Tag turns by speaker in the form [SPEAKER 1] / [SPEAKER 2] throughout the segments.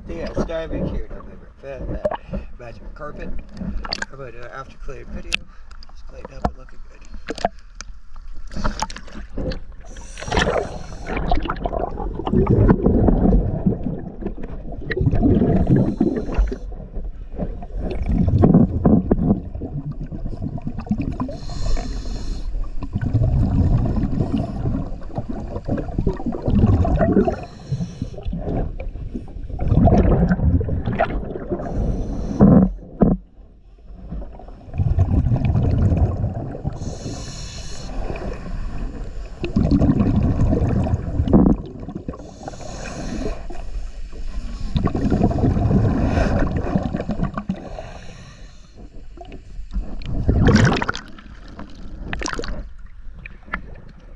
[SPEAKER 1] Yeah, Majic here, my favorite at Majic Carpet. I'm going to do an after clean video. It's cleaned up and looking good.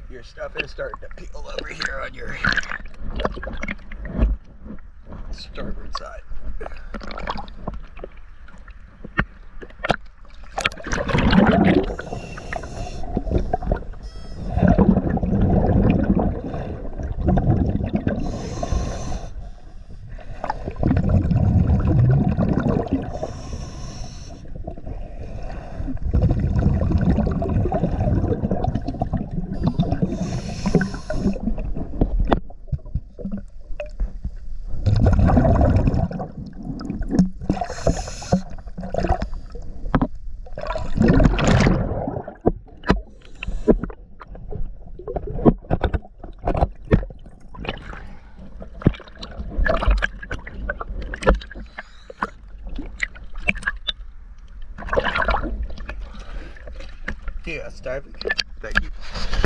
[SPEAKER 1] Your stuff is starting to peel over here on your starboard side. Yeah, Majic.